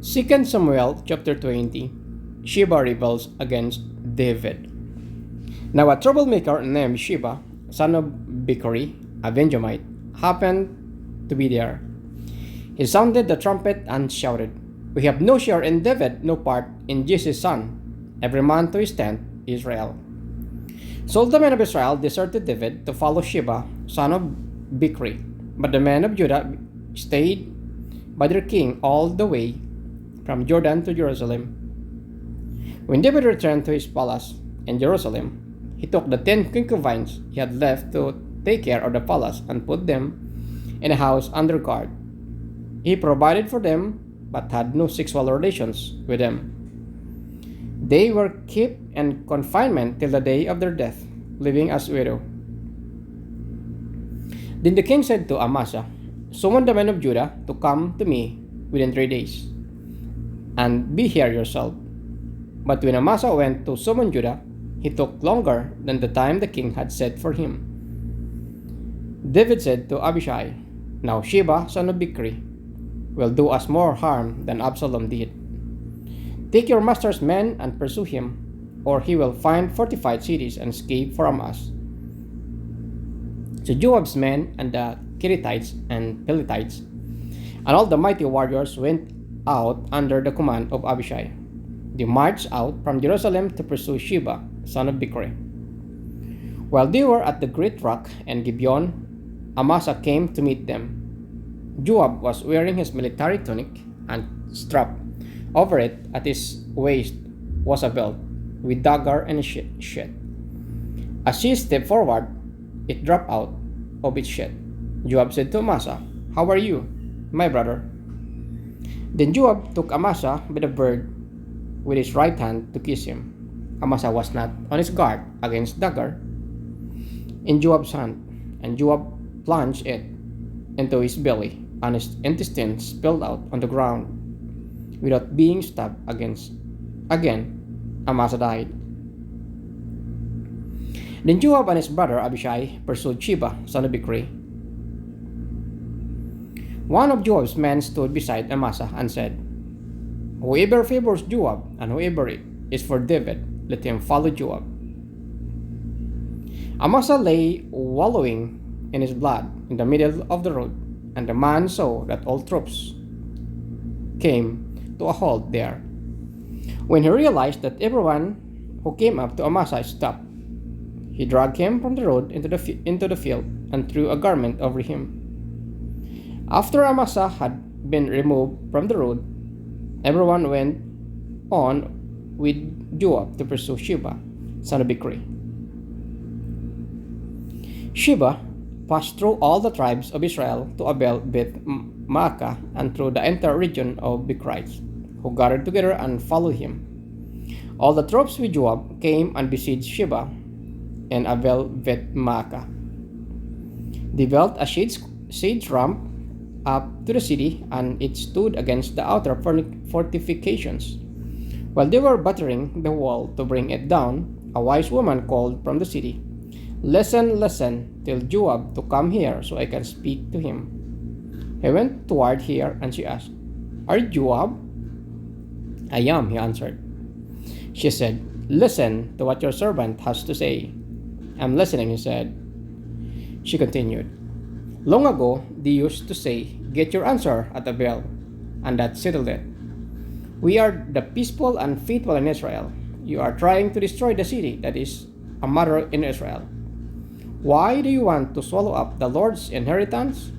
2 Samuel chapter 20. Sheba rebels against David. Now a troublemaker named Sheba, son of Bichri, a Benjamite, happened to be there. He sounded the trumpet and shouted, "We have no share in David, no part in Jesse's son. Every man to his tent, Israel." So all the men of Israel deserted David to follow Sheba, son of Bichri. But the men of Judah stayed by their king all the way from Jordan to Jerusalem. When David returned to his palace in Jerusalem, he took the 10 concubines he had left to take care of the palace and put them in a house under guard. He provided for them but had no sexual relations with them. They were kept in confinement till the day of their death, living as widows. Then the king said to Amasa, "Summon the men of Judah to come to me within 3 days, and be here yourself." But when Amasa went to summon Judah, he took longer than the time the king had set for him. David said to Abishai, "Now Sheba, son of Bichri, will do us more harm than Absalom did. Take your master's men and pursue him, or he will find fortified cities and escape from us." So Joab's men and the Kerethites and Pelethites and all the mighty warriors went out under the command of Abishai. They marched out from Jerusalem to pursue Sheba, son of Bichri. While they were at the great rock and Gibeon, Amasa came to meet them. Joab was wearing his military tunic, and strapped over it at his waist was a belt with dagger and sheath. As he stepped forward, it dropped out of its sheath. Joab said to Amasa, "How are you, my brother?" Then Joab took Amasa by the beard with his right hand to kiss him. Amasa was not on his guard against dagger in Joab's hand, and Joab plunged it into his belly, and his intestines spilled out on the ground. Without being stabbed again, Amasa died. Then Joab and his brother Abishai pursued Sheba, son of Bichri. One of Joab's men stood beside Amasa and said, "Whoever favors Joab and whoever is for David, let him follow Joab." Amasa lay wallowing in his blood in the middle of the road, and the man saw that all troops came to a halt there. When he realized that everyone who came up to Amasa stopped, he dragged him from the road into the field and threw a garment over him. After Amasa had been removed from the road, everyone went on with Joab to pursue Sheba, son of Bichri. Sheba passed through all the tribes of Israel to Abel Beth Maacah and through the entire region of Bichrites, who gathered together and followed him. All the troops with Joab came and besieged Sheba and Abel Beth Maacah. They built a siege ramp up to the city, and it stood against the outer fortifications. While they were battering the wall to bring it down, a wise woman called from the city, "Listen, tell Joab to come here so I can speak to him." He went toward her and she asked, "Are you Joab?" "I am," he answered. She said, "Listen to what your servant has to say." "I'm listening," he said. She continued, "Long ago they used to say, 'Get your answer at Abel,' and that settled it. We are the peaceful and faithful in Israel. You are trying to destroy the city that is a mother in Israel. Why do you want to swallow up the Lord's inheritance?"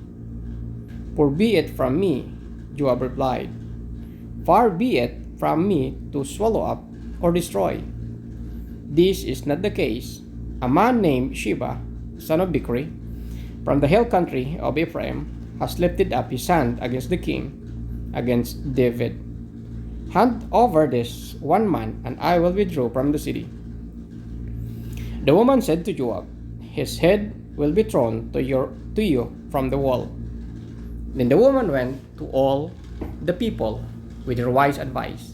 "Far be it from me," Joab replied. "Far be it from me to swallow up or destroy. This is not the case. A man named Sheba, son of Bichri, from the hill country of Ephraim, has lifted up his hand against the king, against David. Hand over this one man, and I will withdraw from the city." The woman said to Joab, "His head will be thrown to you from the wall." Then the woman went to all the people with her wise advice,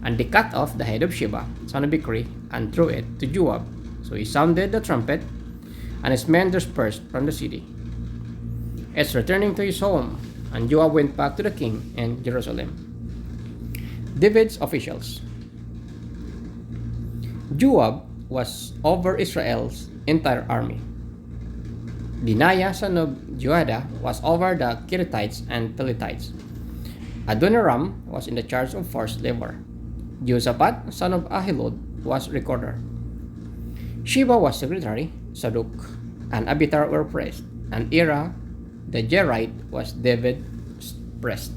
and they cut off the head of Sheba, son of Bichri, and threw it to Joab. So he sounded the trumpet, and his men dispersed from the city. It's returning to his home, and Joab went back to the king in Jerusalem. David's officials. Joab was over Israel's entire army. Benaiah, son of Jehoiada, was over the Kerethites and Pelethites. Adoniram was in the charge of forced labor. Jehoshaphat, son of Ahilud, was recorder. Sheba was secretary. Sadok and Abiathar were priest, and Ira the Jerite was David's priest.